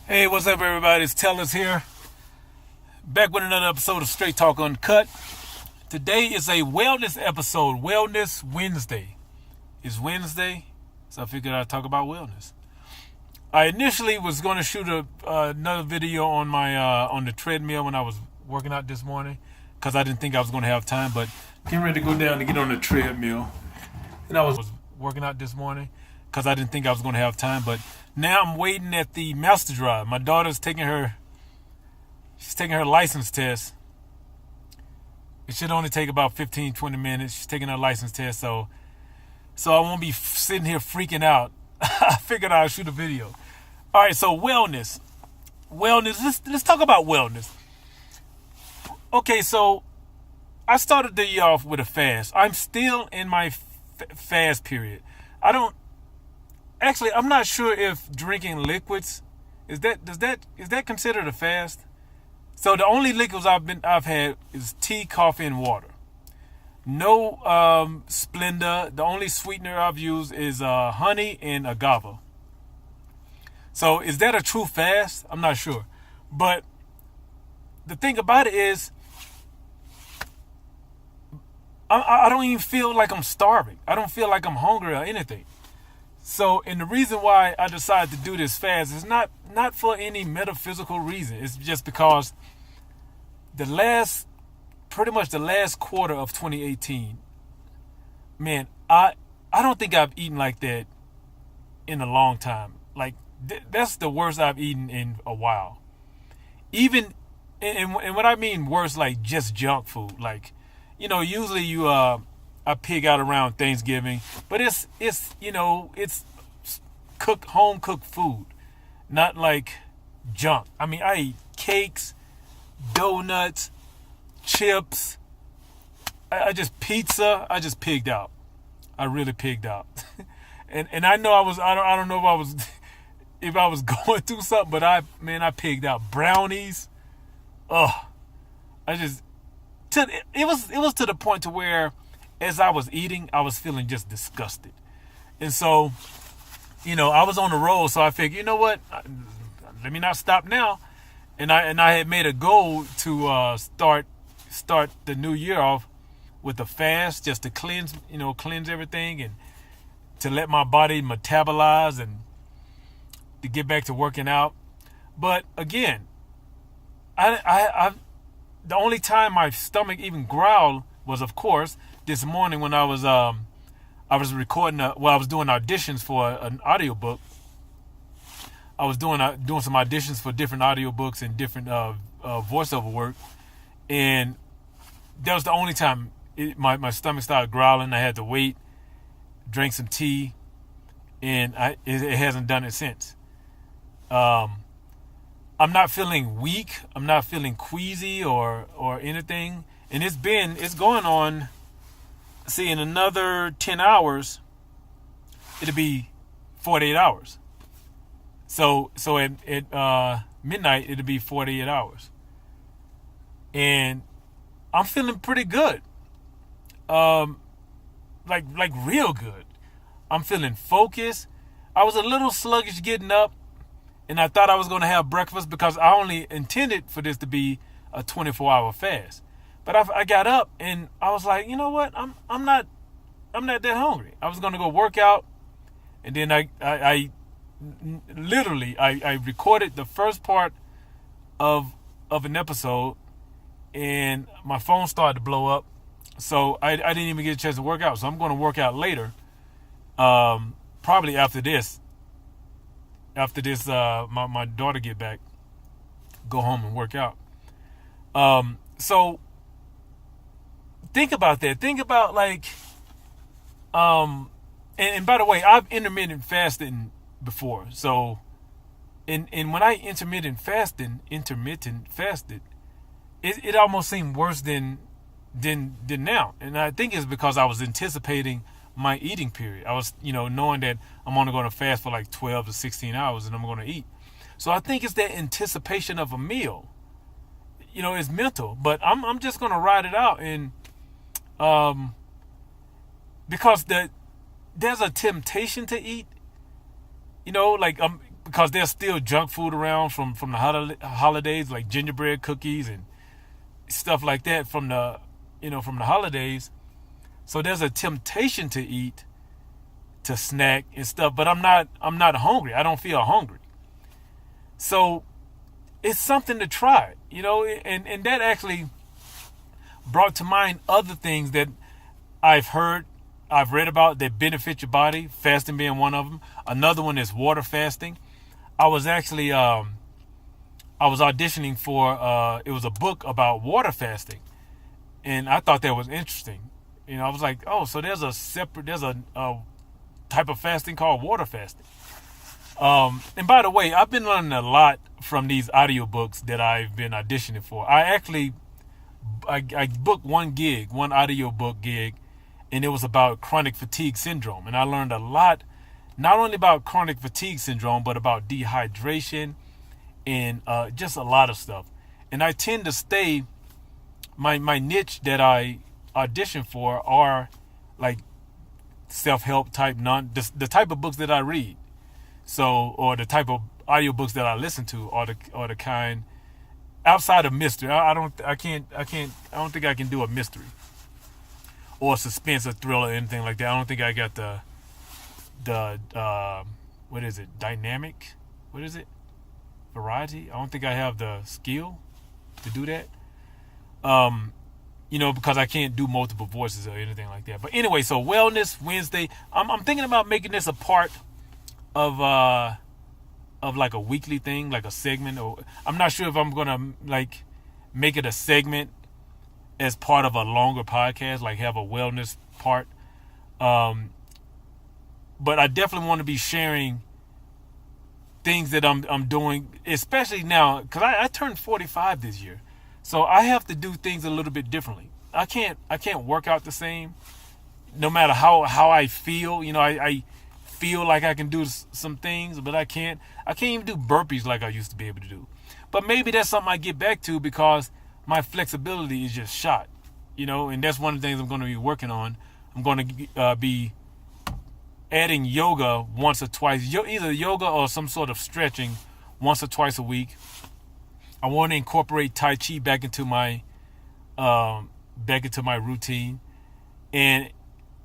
Hey, what's up, everybody? It's Tellers here. Back with another episode of Straight Talk Uncut. Today is a wellness episode, Wellness Wednesday. It's Wednesday, so I figured I'd talk about wellness. I initially was going to shoot another video on my on the treadmill when I was working out this morning because I didn't think I was going to have time, but getting ready to go down to get on the treadmill. And I was working out this morning because I didn't think I was going to have time, but now I'm waiting at the master drive. My daughter's she's taking her license test. It should only take about 15-20 minutes. She's taking her license test, so I won't be sitting here freaking out. I figured I'd shoot a video. All right, so wellness. Let's talk about wellness. Okay, so I started the year off with a fast. I'm still in my fast period. I'm not sure if drinking liquids is that considered a fast? So the only liquids I've had is tea, coffee, and water. No Splenda. The only sweetener I've used is honey and agave. So is that a true fast? I'm not sure. But the thing about it is, I don't even feel like I'm starving. I don't feel like I'm hungry or anything. So, and the reason why I decided to do this fast is not for any metaphysical reason. It's just because pretty much the last quarter of 2018, man, I don't think I've eaten like that in a long time. Like that's the worst I've eaten in a while. Even, and what I mean worse, like just junk food. Like, usually I pig out around Thanksgiving, but it's home cooked food, not like junk. I mean, I eat cakes, donuts, chips. I just pizza. I just pigged out. I really pigged out, and I know I don't know if I was if I was going through something, but I pigged out. Brownies. Ugh. It was to the point to where, as I was eating, I was feeling just disgusted. And so, I was on the roll, so I figured, you know what? Let me not stop now. And I had made a goal to start the new year off with a fast, just to cleanse everything and to let my body metabolize and to get back to working out. But again, I the only time my stomach even growled was, of course, this morning when I was recording. I was doing auditions for an audiobook. I was doing some auditions for different audiobooks and different voiceover work, and that was the only time my stomach started growling. I had to wait, drink some tea, and it hasn't done it since. I'm not feeling weak. I'm not feeling queasy or anything. And it's going on. See, in another 10 hours, it'll be 48 hours. So at midnight, it'll be 48 hours. And I'm feeling pretty good. Like real good. I'm feeling focused. I was a little sluggish getting up, and I thought I was going to have breakfast because I only intended for this to be a 24-hour fast. But I got up and I was like, you know what? I'm not that hungry. I was going to go work out, and then I literally recorded the first part of an episode, and my phone started to blow up. So I didn't even get a chance to work out. So I'm going to work out later, probably after this. After this, my daughter get back, go home and work out. So think about that. Think about and by the way, I've intermittent fasting before. So, and when I intermittent fasted, it almost seemed worse than now. And I think it's because I was anticipating my eating period. I was, knowing that I'm only going to fast for like 12 to 16 hours and I'm going to eat. So I think it's that anticipation of a meal. It's mental, but I'm just going to ride it out. And because there's a temptation to eat, because there's still junk food around from the holidays, like gingerbread cookies and stuff like that from the from the holidays. So there's a temptation to eat, to snack and stuff, but I'm not hungry. I don't feel hungry. So it's something to try, and that actually brought to mind other things that I've read about that benefit your body, fasting being one of them. Another one is water fasting. I was actually I was auditioning for it was a book about water fasting, and I thought that was interesting. I was like, oh, so there's a type of fasting called water fasting. And by the way, I've been learning a lot from these audiobooks that I've been auditioning for. I booked one audiobook gig, and it was about chronic fatigue syndrome. And I learned a lot, not only about chronic fatigue syndrome, but about dehydration and just a lot of stuff. And I tend to stay, my niche that I audition for are like self-help type, the type of books that I read. So, or the type of audiobooks that I listen to are the kind outside of mystery. I don't think I can do a mystery or suspense or thriller or anything like that. I don't think I got the what is it? Dynamic? What is it? Variety? I don't think I have the skill to do that. Because I can't do multiple voices or anything like that. But anyway, so Wellness Wednesday. I'm thinking about making this a part of like a weekly thing, like a segment, or I'm not sure if I'm gonna like make it a segment as part of a longer podcast, like have a wellness part. But I definitely want to be sharing things that I'm doing, especially now because I turned 45 this year, so I have to do things a little bit differently. I can't work out the same, no matter how I feel. I feel like I can do some things, but I can't even do burpees like I used to be able to do. But maybe that's something I get back to because my flexibility is just shot, and that's one of the things I'm going to be working on. I'm going to be adding yoga once or twice, either yoga or some sort of stretching once or twice a week. I want to incorporate Tai Chi back into my routine, and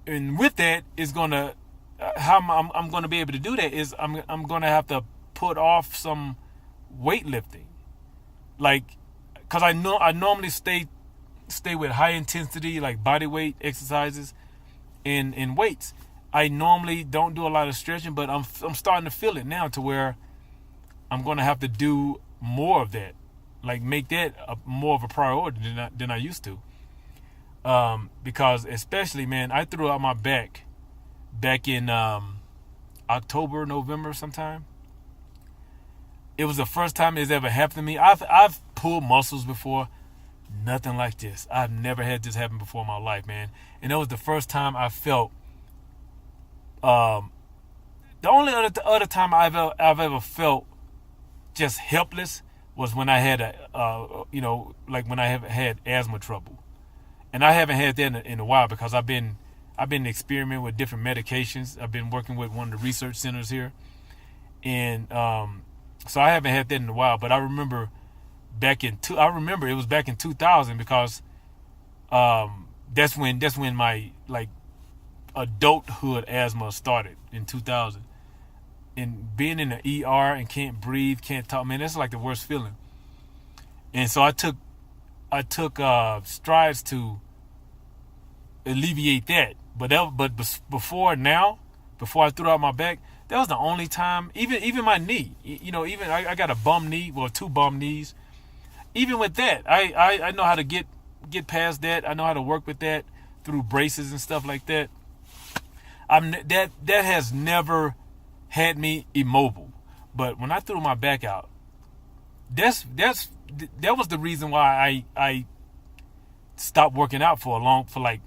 with that is going to how I'm going to be able to do that is I'm going to have to put off some weightlifting, like because I normally stay with high intensity like body weight exercises and weights. I normally don't do a lot of stretching, but I'm starting to feel it now to where I'm going to have to do more of that, like make that more of a priority than I used to. Because especially, man, I threw out my back in October, November sometime. It was the first time it's ever happened to me. I've pulled muscles before. Nothing like this. I've never had this happen before in my life, man. And it was the first time I felt. The only other time I've ever felt just helpless was when I had like when I have had asthma trouble, and I haven't had that in a while because I've been experimenting with different medications. I've been working with one of the research centers here, and so I haven't had that in a while. But I remember it was back in 2000 because that's when my like adulthood asthma started in 2000, and being in the ER and can't breathe, can't talk, man, that's like the worst feeling. And so I took strides to alleviate that. But before I threw out my back, that was the only time. Even my knee, even I got a bum knee, well, 2 bum knees. Even with that, I know how to get past that. I know how to work with that through braces and stuff like that. That has never had me immobile. But when I threw my back out, that was the reason why I stopped working out for like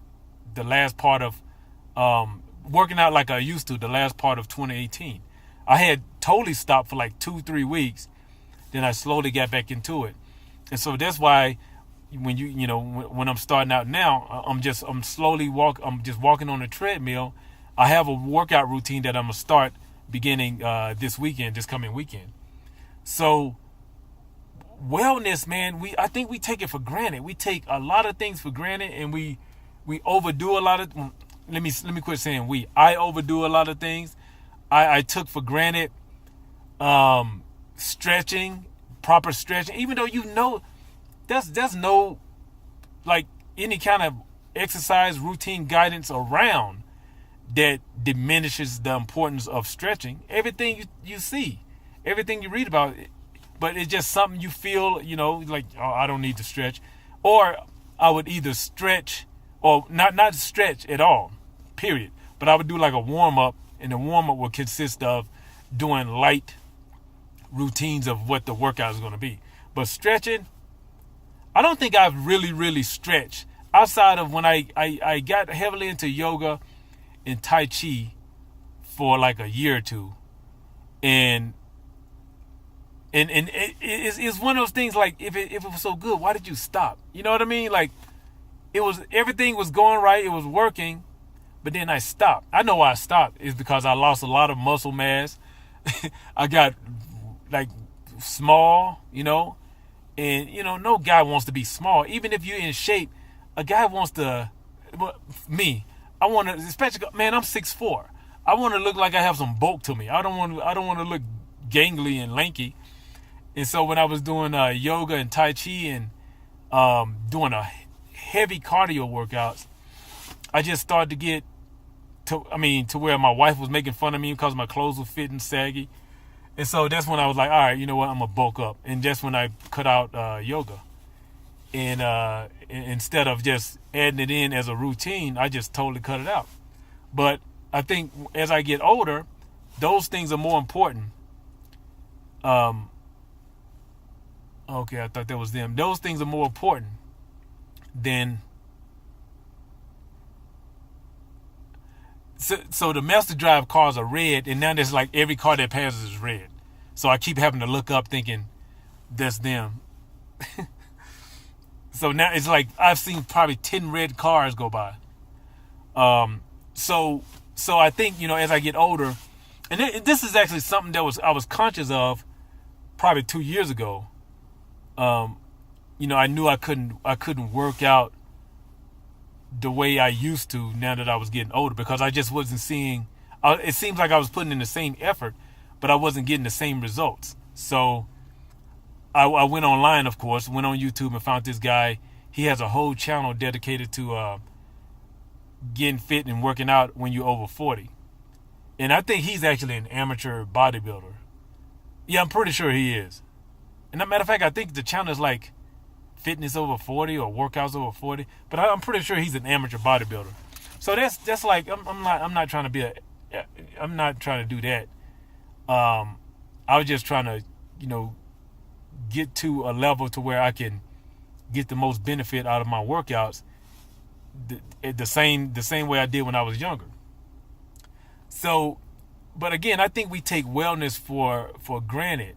the last part of working out like I used to the last part of 2018. I had totally stopped for like 2-3 weeks. Then I slowly got back into it. And so that's why when when I'm starting out now, I'm just walking on the treadmill. I have a workout routine that I'm gonna start beginning this coming weekend. So wellness, man, I think we take it for granted. We take a lot of things for granted, and we overdo a lot of. Let me quit saying we. I overdo a lot of things. I took for granted stretching, proper stretching, even though there's no like any kind of exercise routine guidance around that diminishes the importance of stretching. Everything you see, everything you read about, but it's just something you feel, like, oh, I don't need to stretch. Or I would either stretch or not stretch at all, period. But I would do like a warm-up, and the warm-up would consist of doing light routines of what the workout is going to be. But stretching, I don't think I've really stretched outside of when I got heavily into yoga and Tai Chi for like a year or two. And it's one of those things, like, if it was so good, why did you stop? You know what I mean? Like, everything was going right, it was working, but then I stopped. I know why I stopped. It's because I lost a lot of muscle mass. I got like small, and no guy wants to be small. Even if you're in shape, a guy wants to. Me, I want to, especially, man, I'm 6'4". I want to look like I have some bulk to me. I don't want to look gangly and lanky. And so when I was doing yoga and Tai Chi and doing a heavy cardio workouts, I just started to get to where my wife was making fun of me because my clothes were fitting saggy. And so that's when I was like, all right, you know what, I'm going to bulk up. And that's when I cut out yoga. And instead of just adding it in as a routine, I just totally cut it out. But I think as I get older, those things are more important. Okay, I thought that was them. Those things are more important than. So the Master Drive cars are red, and now there's like every car that passes is red. So I keep having to look up thinking, that's them. So now it's like I've seen probably 10 red cars go by. So I think, as I get older, and this is actually something that I was conscious of probably 2 years ago. I knew I couldn't work out the way I used to now that I was getting older, because I just wasn't seeing. It seems like I was putting in the same effort, but I wasn't getting the same results. So I went online, of course, went on YouTube and found this guy. He has a whole channel dedicated to getting fit and working out when you're over 40. And I think he's actually an amateur bodybuilder. Yeah, I'm pretty sure he is. And as a matter of fact, I think the channel is like fitness over 40 or workouts over 40. But I'm pretty sure he's an amateur bodybuilder. So that's like, I'm not trying to I'm not trying to do that. I was just trying to, get to a level to where I can get the most benefit out of my workouts the same way I did when I was younger. So, but again, I think we take wellness for granted,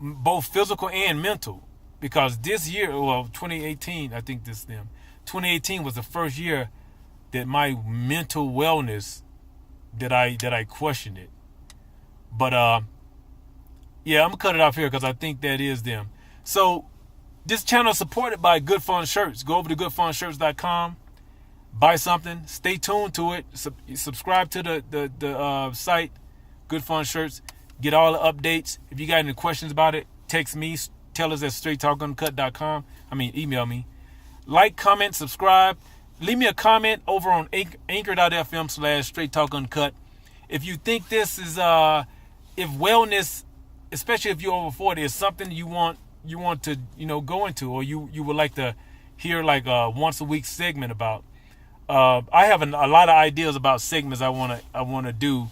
both physical and mental, because this year, 2018, I think 2018 was the first year that my mental wellness, that I questioned it. But yeah, I'm gonna cut it off here because I think that is them. So this channel is supported by Good Fun Shirts. Go over to goodfunshirts.com, buy something. Stay tuned to it. Subscribe to the site, Good Fun Shirts. Get all the updates. If you got any questions about it, text me. Tell us at straighttalkuncut.com. Email me. Like, comment, subscribe. Leave me a comment over on anchor.fm/straighttalkuncut. If you think this is if wellness, especially if you're over 40, is something you want to go into, or you would like to hear like a once a week segment about, I have a lot of ideas about segments I want to do,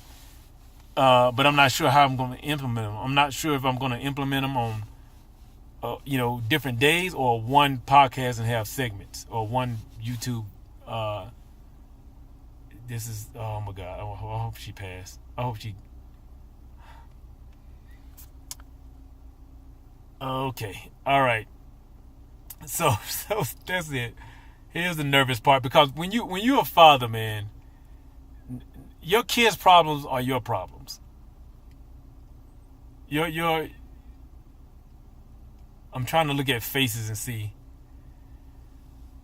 but I'm not sure how I'm going to implement them. I'm not sure if I'm going to implement them on different days, or one podcast and have segments, or one YouTube. This is, oh my God, I hope she passed. I hope she. Okay, all right. So that's it. Here's the nervous part, because when you're a father, man, your kids' problems are your problems. Your I'm trying to look at faces and see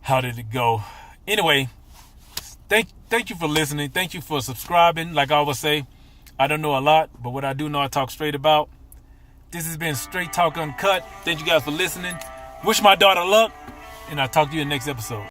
how did it go. Anyway, thank you for listening. Thank you for subscribing. Like I always say, I don't know a lot, but what I do know I talk straight about. This has been Straight Talk Uncut. Thank you guys for listening. Wish my daughter luck, and I'll talk to you in the next episode.